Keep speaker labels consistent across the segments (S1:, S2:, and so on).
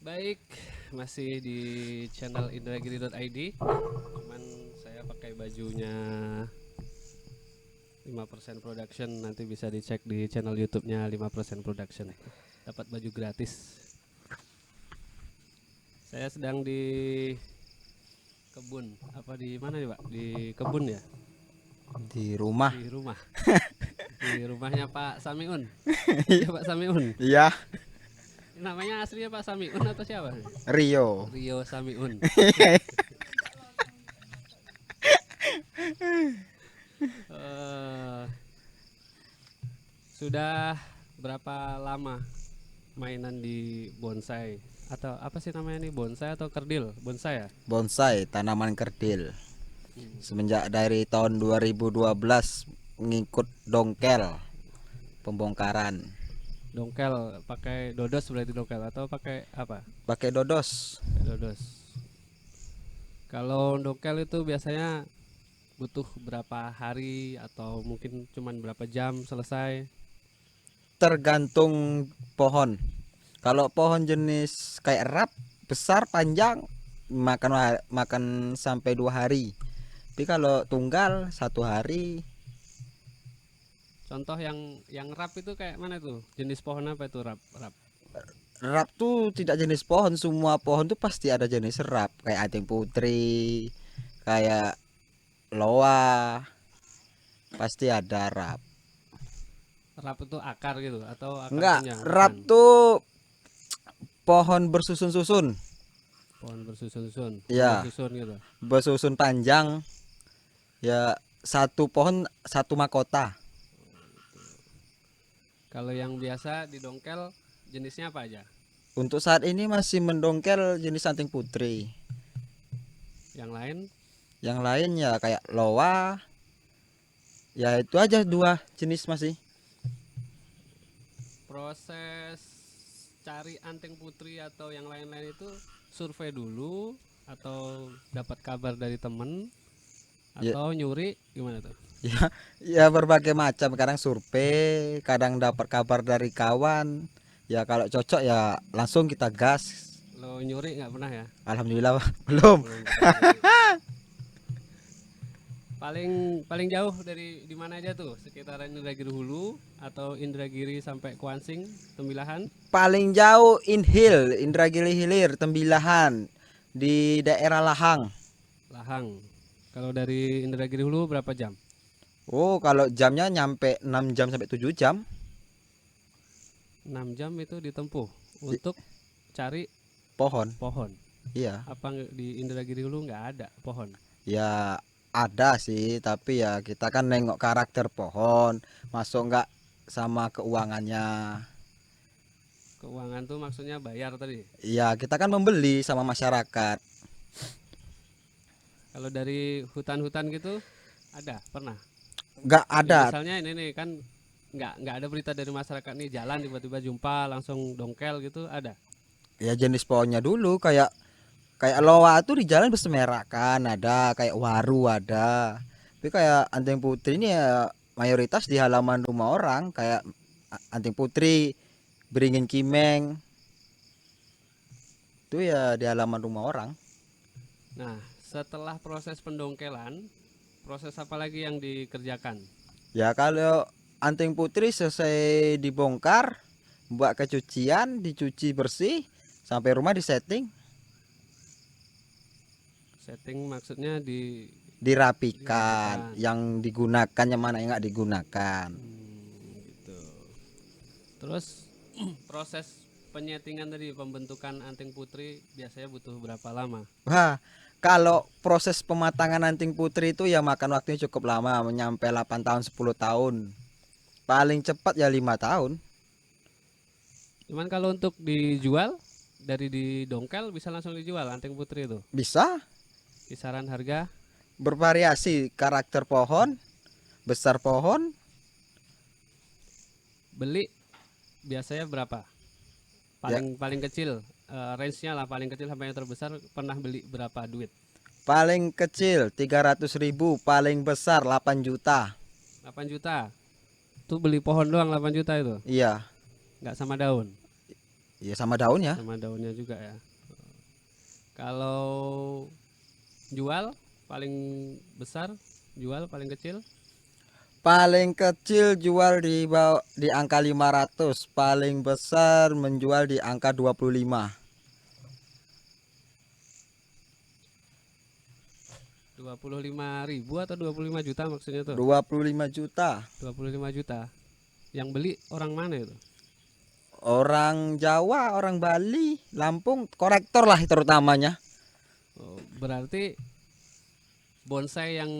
S1: Baik, masih di channel indragiri.id. Cuman saya pakai bajunya 5% production, nanti bisa dicek di channel YouTube-nya 5% production. Dapat baju gratis. Saya sedang di kebun. Apa di mana nih, Pak? Di kebun ya?
S2: Di rumah.
S1: Di rumah. Di rumahnya Pak Samiun. Ya Pak Samiun.
S2: Iya,
S1: Namanya aslinya Pak Samiun atau siapa?
S2: Rio.
S1: Rio Samiun. Eh, sudah berapa lama mainan di bonsai atau apa sih namanya nih, bonsai atau kerdil? Bonsai ya.
S2: Bonsai, tanaman kerdil.
S1: Hmm.
S2: Semenjak dari tahun 2012 ngikut dongkel pembongkaran.
S1: Dongkel pakai dodos berarti, dongkel atau pakai apa?
S2: Pakai dodos.
S1: Pakai dodos. Kalau dongkel itu biasanya butuh berapa hari atau mungkin cuman berapa jam selesai?
S2: Tergantung pohon. Kalau pohon jenis kayak rap, besar, panjang, makan sampai 2 hari. Tapi kalau tunggal 1 hari.
S1: Contoh yang rap itu kayak mana tuh? Jenis pohon apa itu rap? Rap.
S2: Rap tuh tidak jenis pohon, semua pohon tuh pasti ada jenis rap. Kayak anting putri, kayak loa, pasti ada rap.
S1: Rap itu akar gitu atau akar
S2: Enggak,
S1: panjang?
S2: rap
S1: Bukan.
S2: tuh pohon bersusun-susun.
S1: Pohon bersusun-susun, pohon
S2: Ya,
S1: bersusun gitu.
S2: bersusun panjang. Ya, satu pohon satu mahkota.
S1: Kalau yang biasa di dongkel jenisnya apa aja?
S2: Untuk saat ini masih mendongkel jenis anting putri.
S1: Yang lain
S2: Yang lain ya kayak loa. Ya itu aja dua jenis masih.
S1: proses cari anting putri atau yang lain-lain itu survei dulu atau dapat kabar dari temen
S2: Ya,
S1: atau nyuri gimana tuh?
S2: ya, ya berbagai macam. Kadang survei, kadang dapat kabar dari kawan. Ya kalau cocok ya langsung kita gas.
S1: Lo nyuri nggak pernah ya?
S2: Alhamdulillah
S1: Oh,
S2: belum.
S1: belum pernah nyuri. Paling paling jauh dari di mana aja tuh? Sekitaran Indragiri Hulu atau Indragiri sampai Kuansing, Tembilahan,
S2: Paling jauh Inhil, Indragiri Hilir, Tembilahan di daerah Lahang.
S1: Lahang. Kalau dari Indragiri Hulu berapa jam?
S2: Oh, kalau jamnya nyampe 6 jam sampai 7 jam.
S1: 6 jam itu ditempuh
S2: Di
S1: untuk cari
S2: pohon.
S1: pohon.
S2: Iya.
S1: Apa di Indragiri Hulu nggak ada pohon?
S2: Ya ada sih, tapi ya kita kan nengok karakter pohon, masuk nggak sama keuangannya.
S1: Keuangan tuh maksudnya bayar tadi.
S2: Iya, kita kan membeli sama masyarakat.
S1: Kalau dari hutan-hutan gitu ada pernah?
S2: Nggak
S1: Ya
S2: ada.
S1: misalnya ini kan nggak ada berita dari masyarakat nih, jalan tiba-tiba jumpa langsung dongkel gitu, ada?
S2: Ya jenis pohonnya dulu kayak kayak loa tuh di jalan bersemerakan ada, kayak waru ada. Tapi kayak anting putri ini ya mayoritas di halaman rumah orang, kayak anting putri, beringin kimeng itu ya di halaman rumah orang.
S1: Nah, setelah proses pendongkelan, proses apa lagi yang dikerjakan?
S2: Ya kalau anting putri selesai dibongkar, buat kecucian, dicuci bersih, sampai rumah disetting,
S1: Setting maksudnya
S2: dirapikan,
S1: dirapikan.
S2: yang digunakan yang mana yang nggak digunakan.
S1: Gitu. Terus proses penyetingan tadi, pembentukan anting putri biasanya butuh berapa lama?
S2: Wah, kalau proses pematangan anting putri itu ya makan waktunya cukup lama, menyampai 8 tahun 10 tahun. Paling cepat ya 5 tahun.
S1: Cuman kalau untuk dijual dari di dongkel bisa langsung dijual anting putri itu.
S2: Bisa
S1: Kisaran harga
S2: bervariasi karakter pohon, besar pohon.
S1: beli biasanya berapa?
S2: Ya,
S1: Paling paling kecil, range-nya lah, paling kecil sampai yang terbesar pernah beli berapa duit?
S2: paling kecil 300.000, paling besar 8 juta.
S1: 8 juta. Tuh beli pohon doang 8 juta itu.
S2: Iya,
S1: Nggak sama daun.
S2: Ya sama daunnya.
S1: sama daunnya juga ya. Kalau jual paling besar, jual paling kecil
S2: Paling kecil jual di angka 500, paling besar menjual di angka 25.
S1: 25.000 atau 25 juta maksudnya tuh?
S2: 25 juta.
S1: 25 juta. Yang beli orang mana itu?
S2: Orang Jawa, orang Bali, Lampung, korektor lah terutamanya.
S1: Oh, berarti bonsai yang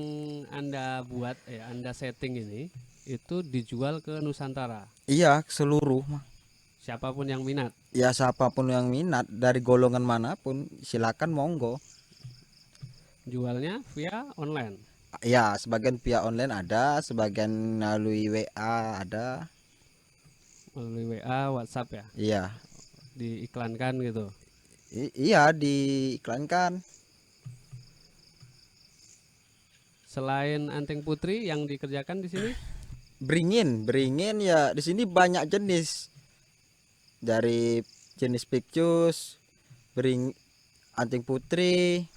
S1: Anda buat, Anda setting ini itu dijual ke Nusantara.
S2: Iya, seluruh.
S1: Siapapun yang minat.
S2: Ya siapapun yang minat dari golongan manapun silakan monggo.
S1: Jualnya via online.
S2: Ya, sebagian via online ada, sebagian melalui WA ada.
S1: Melalui WA, WhatsApp ya.
S2: Iya.
S1: Diiklankan gitu.
S2: Iya, diiklankan.
S1: Selain anting putri yang dikerjakan di sini,
S2: Beringin ya di sini banyak jenis. Dari jenis pictus, anting putri.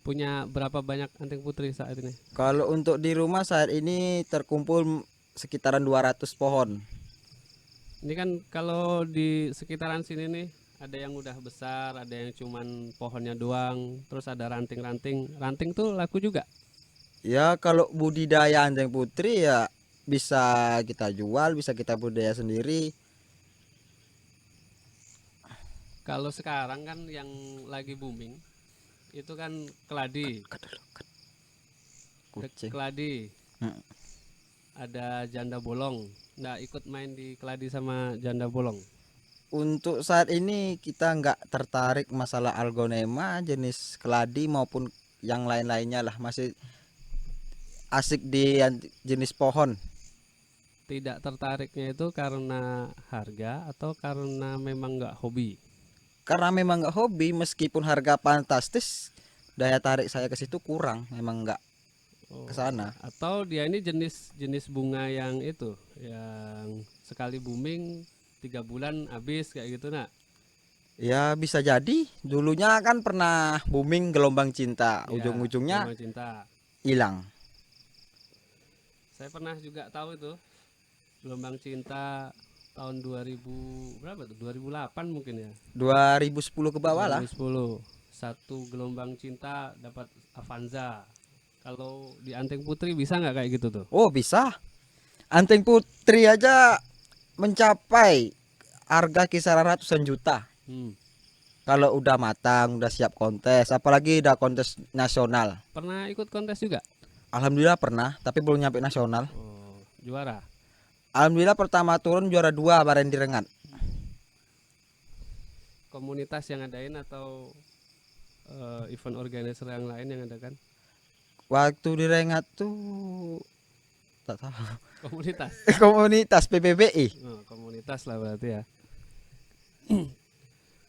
S1: punya berapa banyak anting putri saat ini?
S2: Kalau untuk di rumah saat ini terkumpul sekitaran 200 pohon.
S1: Ini kan kalau di sekitaran sini nih ada yang udah besar, ada yang cuman pohonnya doang, terus ada ranting-ranting. Ranting tuh laku juga.
S2: Ya kalau budidaya anjing putri ya bisa kita jual, bisa kita budidaya sendiri.
S1: Kalau sekarang kan yang lagi booming itu kan keladi.
S2: Kucing.
S1: Keladi.
S2: Hmm.
S1: Ada janda bolong. Nggak ikut main di keladi sama janda bolong.
S2: Untuk saat ini kita nggak tertarik masalah algonema jenis keladi maupun yang lain-lainnya lah, masih asik di jenis pohon.
S1: Tidak tertariknya itu karena harga atau karena memang nggak hobi?
S2: Karena memang nggak hobi, meskipun harga fantastis, daya tarik saya ke situ kurang, memang nggak
S1: Oh,
S2: ke sana.
S1: atau dia ini jenis bunga yang itu, yang sekali booming 3 bulan habis kayak gitu nak?
S2: Ya bisa jadi, dulunya kan pernah booming gelombang cinta,
S1: Ya,
S2: ujung-ujungnya
S1: gelombang cinta.
S2: hilang.
S1: Saya pernah juga tahu itu gelombang cinta tahun 2000 berapa tuh? 2008 mungkin ya.
S2: 2010 ke bawah lah.
S1: 2010. Satu gelombang cinta dapat Avanza. Kalau di anting putri bisa nggak kayak gitu tuh?
S2: Oh bisa, anting putri aja mencapai harga kisaran ratusan juta.
S1: Hmm.
S2: Kalau udah matang, udah siap kontes, apalagi udah kontes nasional.
S1: Pernah ikut kontes juga?
S2: Alhamdulillah pernah, tapi belum nyampe nasional.
S1: Oh, juara.
S2: Alhamdulillah pertama turun juara 2 bareng di Rengat.
S1: Komunitas yang adain atau event organizer yang lain yang adakan?
S2: Waktu di Rengat tuh tak tahu.
S1: Komunitas.
S2: Komunitas PBBI.
S1: Oh, komunitas lah berarti ya.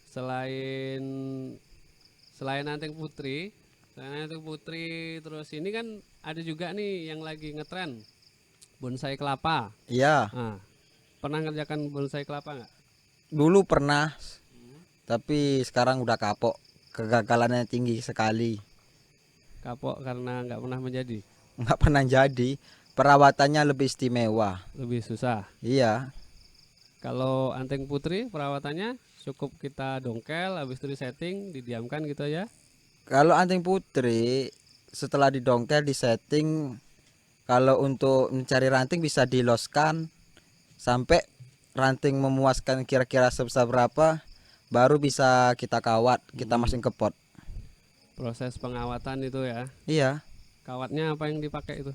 S1: Selain selain anting putri, terus ini kan ada juga nih yang lagi ngetren bonsai kelapa.
S2: Iya,
S1: Nah, pernah ngerjakan bonsai kelapa nggak?
S2: dulu pernah, tapi sekarang udah kapok. Kegagalannya tinggi sekali.
S1: Kapok karena nggak pernah menjadi,
S2: Nggak pernah jadi. Perawatannya lebih istimewa.
S1: lebih susah.
S2: Iya.
S1: Kalau anting putri perawatannya cukup kita dongkel, habis itu di setting, didiamkan gitu aja.
S2: Kalau anting putri setelah didongkel, disetting, kalau untuk mencari ranting bisa diloskan sampai ranting memuaskan kira-kira sebesar berapa, baru bisa kita kawat, kita masukin ke pot.
S1: Proses pengawatan itu ya.
S2: Iya.
S1: Kawatnya apa yang dipakai itu?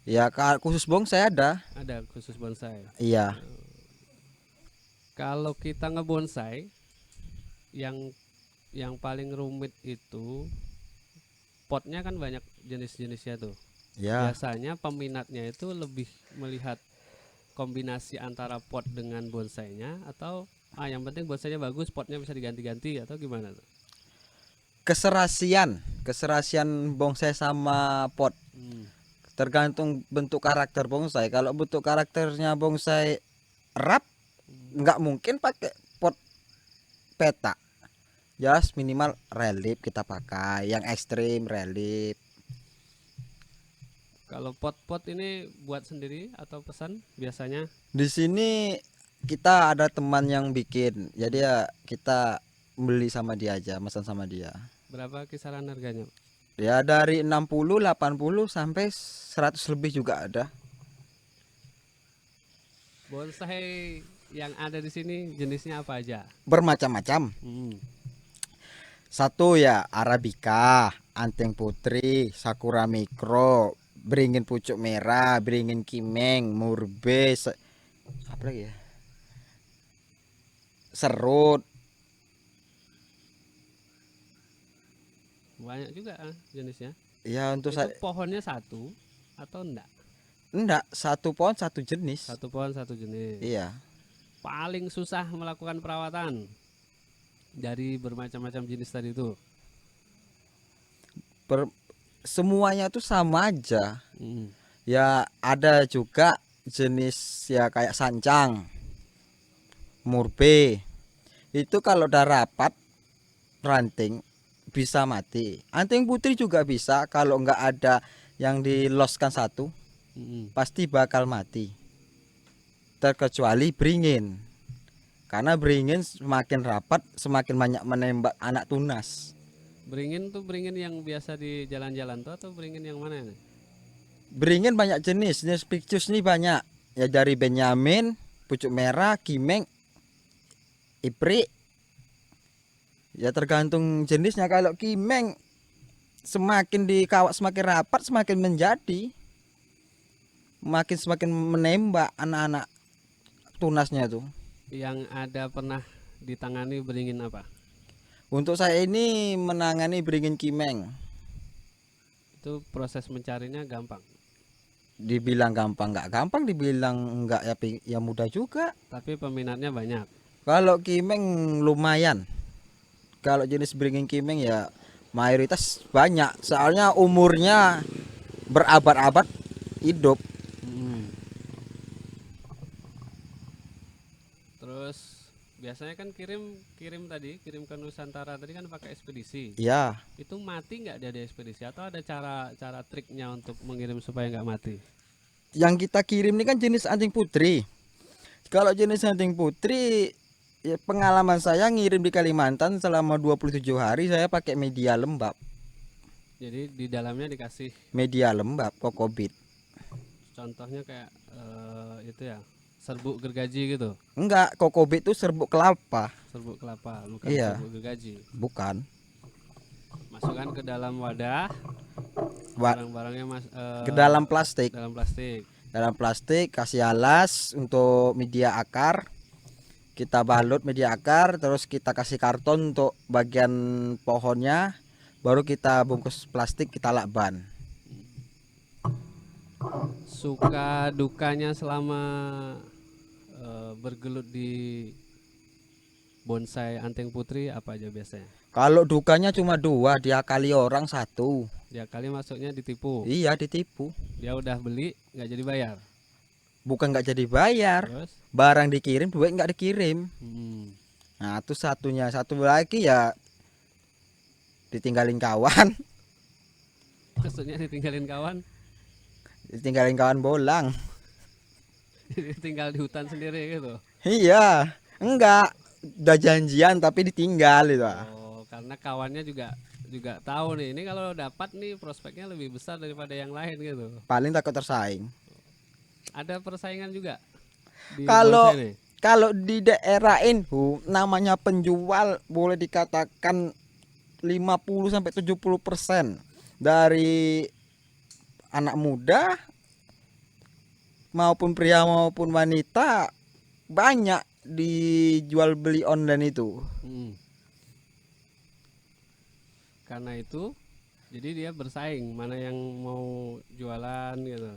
S2: Ya khusus bonsai ada.
S1: Ada khusus bonsai.
S2: Iya.
S1: Kalau kita ngebonsai, yang paling rumit itu potnya kan banyak jenis-jenisnya tuh.
S2: Ya.
S1: Biasanya peminatnya itu lebih melihat kombinasi antara pot dengan bonsainya, atau yang penting bonsainya bagus, potnya bisa diganti-ganti, atau gimana tuh?
S2: Keserasian bonsai sama pot tergantung bentuk karakter bonsai. Kalau bentuk karakternya bonsai rap, nggak mungkin pakai pot peta. Just minimal relief kita pakai, yang ekstrim relief.
S1: Kalau pot-pot ini buat sendiri atau pesan biasanya?
S2: Di sini kita ada teman yang bikin, jadi ya kita beli sama dia aja, pesan sama dia.
S1: Berapa kisaran harganya?
S2: Ya dari 60, 80 sampai 100 lebih juga ada.
S1: Bonsai yang ada di sini jenisnya apa aja?
S2: Bermacam-macam.
S1: Hmm.
S2: Satu ya Arabica, Anteng Putri, Sakura Mikro, Beringin Pucuk Merah, Beringin Kimeng, Murbe, apa lagi ya? Serut.
S1: Banyak juga jenisnya.
S2: Ya untuk
S1: Itu pohonnya satu atau
S2: enggak, satu pohon satu jenis.
S1: Satu pohon satu jenis.
S2: Iya.
S1: Paling susah melakukan perawatan dari bermacam-macam jenis tadi itu.
S2: Semuanya tuh sama aja.
S1: Hmm.
S2: Ya ada juga jenis ya kayak sancang, murbe. Itu kalau udah rapat ranting bisa mati. Anteng putri juga bisa, kalau nggak ada yang diloskan satu pasti bakal mati. Terkecuali beringin. Karena beringin semakin rapat semakin banyak menembak anak tunas.
S1: Beringin tuh beringin yang biasa di jalan-jalan tuh atau beringin yang mana nih?
S2: Beringin banyak jenis pictus nih banyak. Ya dari Benyamin, pucuk merah, kimeng, ipri. Ya tergantung jenisnya. Kalau kimeng semakin dikawat semakin rapat semakin menjadi, semakin menembak anak-anak tunasnya tuh.
S1: Yang ada pernah ditangani beringin apa?
S2: Untuk saya ini menangani beringin kimeng.
S1: Itu proses mencarinya gampang.
S2: Dibilang gampang nggak gampang, dibilang nggak ya mudah juga.
S1: Tapi peminatnya banyak.
S2: Kalau kimeng lumayan. Kalau jenis beringin kimeng ya mayoritas banyak. Soalnya umurnya berabad-abad hidup.
S1: Terus biasanya kan kirim ke Nusantara tadi kan pakai ekspedisi.
S2: Ya.
S1: Itu mati nggak dia di ekspedisi atau ada cara triknya untuk mengirim supaya nggak mati?
S2: Yang kita kirim ini kan jenis anjing putri. Kalau jenis anjing putri ya pengalaman saya ngirim di Kalimantan selama 27 hari saya pakai media lembab.
S1: Jadi di dalamnya dikasih
S2: media lembab kokobit.
S1: Contohnya kayak itu ya, serbuk gergaji gitu.
S2: Enggak, kokobit itu serbuk kelapa.
S1: Serbuk kelapa, bukan
S2: Iya.
S1: serbuk gergaji.
S2: Bukan.
S1: Masukkan ke dalam wadah. Barang-barangnya
S2: ke dalam plastik.
S1: Dalam plastik
S2: Kasih alas untuk media akar. Kita balut media akar, terus kita kasih karton untuk bagian pohonnya, baru kita bungkus plastik, kita lakban.
S1: Suka dukanya selama bergelut di bonsai Anteng Putri apa aja biasanya?
S2: Kalau dukanya cuma 2, dia kali orang 1.
S1: Dia kali masuknya ditipu.
S2: Iya, ditipu.
S1: Dia udah beli nggak jadi bayar.
S2: Bukan nggak jadi bayar.
S1: Terus?
S2: Barang dikirim, duit nggak dikirim. Nah itu satunya. Satu lagi ya ditinggalin kawan.
S1: Maksudnya ditinggalin kawan?
S2: Ditinggalin kawan bolang.
S1: Tinggal di hutan sendiri gitu.
S2: Iya, enggak, udah janjian tapi ditinggal itu.
S1: Oh, karena kawannya juga tahu nih, ini kalau dapat nih prospeknya lebih besar daripada yang lain gitu.
S2: Paling takut tersaing.
S1: Ada persaingan juga di
S2: kalau di daerah Inhu namanya penjual boleh dikatakan 50 sampai 70% dari anak muda maupun pria maupun wanita banyak dijual beli online itu.
S1: Karena itu jadi dia bersaing mana yang mau jualan gitu.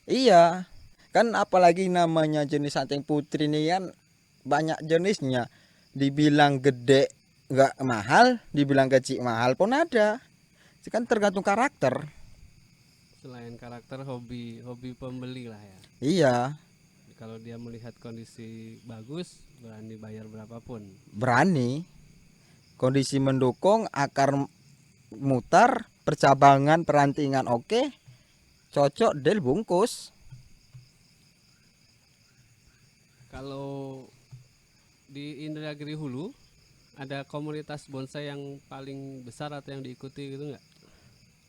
S2: Iya, kan apalagi namanya jenis Anteng Putri ini kan banyak jenisnya. Dibilang gede nggak mahal, dibilang kecil mahal pun ada. Itu kan tergantung karakter.
S1: Selain karakter, hobi pembeli lah ya.
S2: Iya.
S1: Kalau dia melihat kondisi bagus, berani bayar berapapun.
S2: Berani. Kondisi mendukung, akar mutar, percabangan, perantingan oke, cocok, deal bungkus.
S1: Kalau di Indragiri Hulu ada komunitas bonsai yang paling besar atau yang diikuti gitu nggak?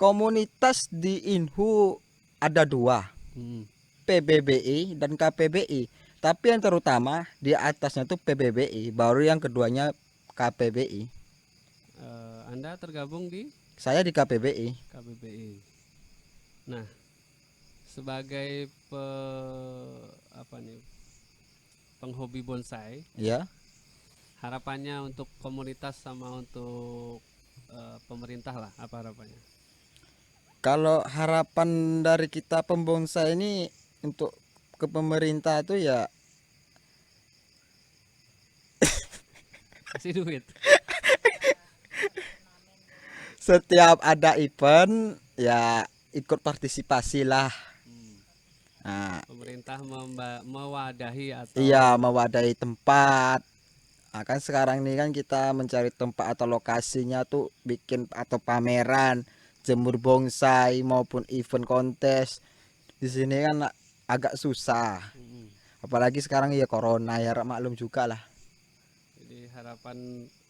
S2: Komunitas di Inhu ada dua,
S1: Hmm.
S2: PBBI dan KPBI. Tapi yang terutama di atasnya tuh PBBI, baru yang keduanya KPBI.
S1: Anda tergabung di
S2: Saya di KPBI.
S1: KBBI. Nah, sebagai apa nih, penghobi bonsai,
S2: Ya.
S1: harapannya untuk komunitas sama untuk pemerintah lah, apa harapannya?
S2: Kalau harapan dari kita pembonsai ini untuk ke pemerintah tuh ya
S1: Kasih duit.
S2: setiap ada event ya ikut partisipasi lah.
S1: Hmm.
S2: Nah,
S1: Pemerintah mewadahi atau
S2: iya mewadahi tempat. Nah, kan sekarang ini kan kita mencari tempat atau lokasinya tuh bikin atau pameran jemur bonsai maupun event kontes. Di sini kan agak susah.
S1: Mm-mm.
S2: Apalagi sekarang ya corona ya maklum juga lah.
S1: Jadi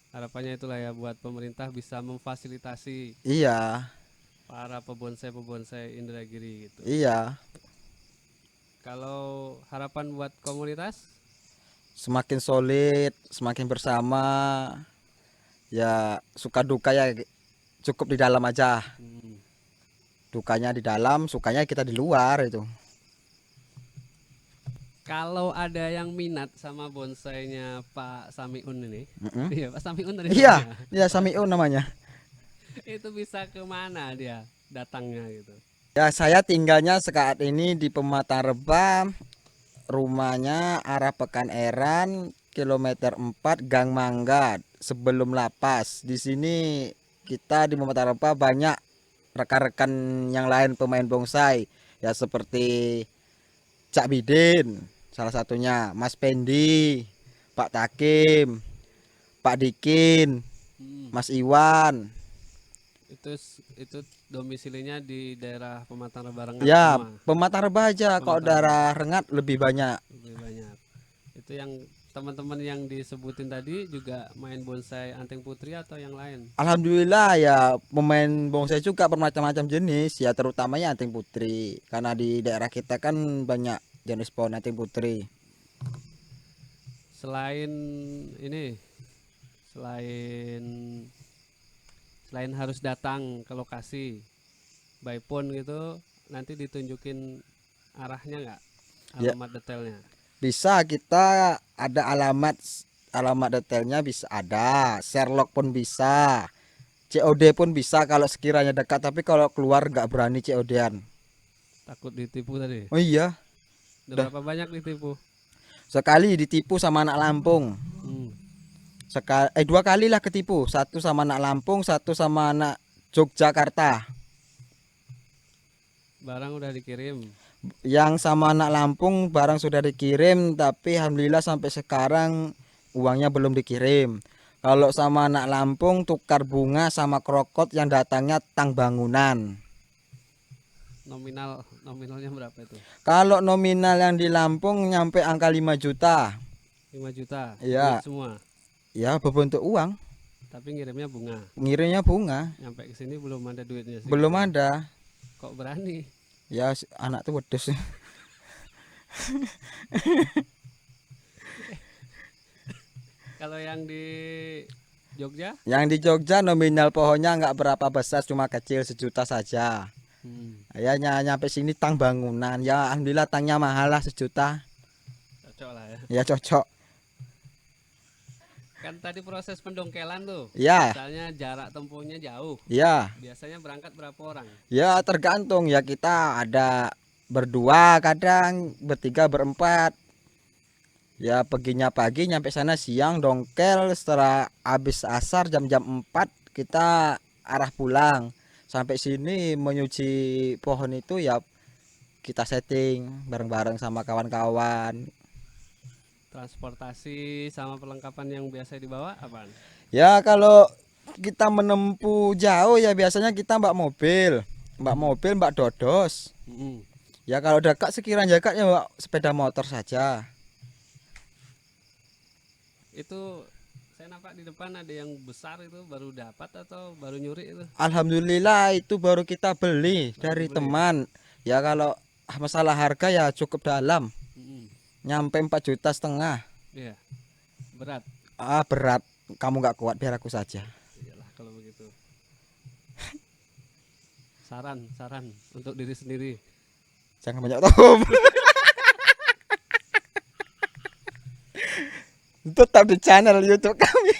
S1: harapannya itulah ya, buat pemerintah bisa memfasilitasi
S2: Iya,
S1: para pebonsai Indragiri gitu.
S2: iya.
S1: Kalau harapan buat komunitas,
S2: Semakin solid, semakin bersama. Ya suka duka ya cukup di dalam aja.
S1: hmm,
S2: Dukanya di dalam, sukanya kita di luar itu.
S1: kalau ada yang minat sama bonsainya Pak Samiun ini,
S2: Mm-mm.
S1: iya Pak Samiun tadi
S2: Iya,
S1: namanya.
S2: iya Samiun namanya.
S1: Itu bisa kemana dia datangnya gitu?
S2: Ya saya tinggalnya saat ini di Pematang Reba, rumahnya arah Pekan Eran, kilometer 4 Gang Mangga, sebelum Lapas. Di sini kita di Pematang Reba banyak rekan-rekan yang lain pemain bonsai, ya seperti Cak Bidin, salah satunya Mas Pendi, Pak Takim, Pak Dikin,
S1: Hmm,
S2: Mas Iwan.
S1: itu domisilinya di daerah Pematang Rengat
S2: Ya,
S1: semua,
S2: Pematang Reba aja. Kalau
S1: Pematang Reba
S2: daerah Rengat lebih banyak.
S1: lebih banyak. Itu yang teman-teman yang disebutin tadi juga main bonsai anting putri atau yang lain?
S2: Alhamdulillah ya pemain bonsai juga bermacam-macam jenis ya terutamanya anting putri karena di daerah kita kan banyak jenis pohon anting putri.
S1: Selain ini, selain selain harus datang ke lokasi by phone gitu, nanti ditunjukin arahnya nggak,
S2: Ya
S1: alamat detailnya?
S2: bisa kita ada alamat detailnya bisa ada, Sherlock pun bisa, COD pun bisa kalau sekiranya dekat tapi kalau keluar nggak berani COD-an.
S1: Takut ditipu tadi?
S2: Oh iya,
S1: Udah
S2: dah
S1: berapa banyak ditipu?
S2: sekali ditipu sama anak Lampung.
S1: Hmm.
S2: Dua kali lah ketipu, satu sama anak Lampung, satu sama anak Yogyakarta.
S1: Barang udah dikirim.
S2: Yang sama anak Lampung barang sudah dikirim tapi alhamdulillah sampai sekarang uangnya belum dikirim. Kalau sama anak Lampung tukar bunga sama krokot yang datangnya tang bangunan.
S1: Nominalnya berapa itu?
S2: Kalau nominal yang di Lampung nyampe angka 5 juta.
S1: 5 juta duit
S2: Ya,
S1: semua,
S2: ya berbentuk uang,
S1: tapi ngirimnya bunga.
S2: ngirimnya bunga.
S1: Nyampe ke sini belum ada duitnya sih
S2: Belum
S1: gitu.
S2: ada.
S1: Kok berani?
S2: Ya anak tuh wedus.
S1: Kalau yang di Jogja?
S2: Yang di Jogja nominal pohonnya nggak berapa besar, cuma kecil 1 juta saja.
S1: Hmm,
S2: Ya nyampe sini tang bangunan. Ya alhamdulillah tangnya mahal lah 1 juta.
S1: cocok lah ya.
S2: Ya cocok.
S1: Kan tadi proses pendongkelan tuh,
S2: Ya,
S1: misalnya jarak tempuhnya jauh,
S2: ya,
S1: biasanya berangkat berapa orang?
S2: ya tergantung ya kita ada berdua kadang bertiga berempat. Ya paginya pagi nyampe sana siang dongkel setelah habis asar jam-jam 4 kita arah pulang. Sampai sini menyuci pohon itu ya kita setting bareng-bareng sama kawan-kawan.
S1: Transportasi sama perlengkapan yang biasa dibawa apaan?
S2: Ya kalau kita menempuh jauh ya biasanya kita mbak mobil, mbak dodos.
S1: Mm-mm.
S2: Ya kalau dekat sekiranya dekat ya mbak sepeda motor saja.
S1: Itu saya nampak di depan ada yang besar, itu baru dapat atau baru nyuri itu?
S2: Alhamdulillah itu baru kita beli
S1: Baru
S2: dari
S1: dibeli.
S2: teman. Ya kalau masalah harga ya cukup dalam,
S1: Mm-mm.
S2: nyampe 4,5 juta.
S1: Iya, berat.
S2: Ah berat, kamu nggak kuat biar aku saja.
S1: Iyalah kalau begitu. Saran untuk diri sendiri.
S2: Jangan banyak tahu. Tetap di channel YouTube kami.